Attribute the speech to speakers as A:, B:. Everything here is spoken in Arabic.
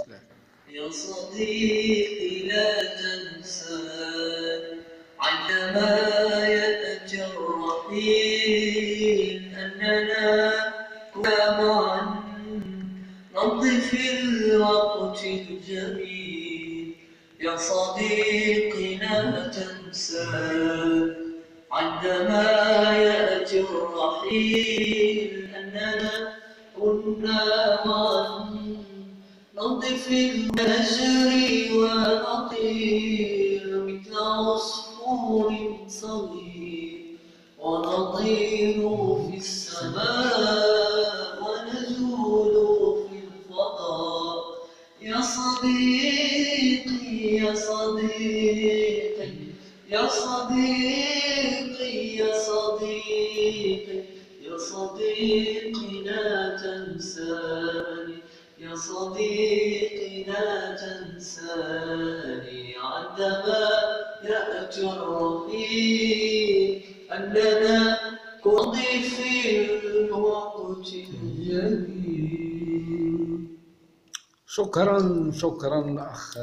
A: يا صديقي لا تنسى عندما يأتي الرحيل أننا كنا معا نمضي في الوقت الجميل. يا صديقي لا تنسى عندما يأتي الرحيل أننا كنا معا نمضي في المجري ونطير مثل عصفور صغير، ونطير في السماء ونزول في الفضاء. يا صديقي يا صديقي يا صديقي يا صديقي يا صديقي لا تنساني. يا صديقي لا تنساني عندما يأتي الرحيل أننا نمضي في الوقت الجميل.
B: شكرا أخ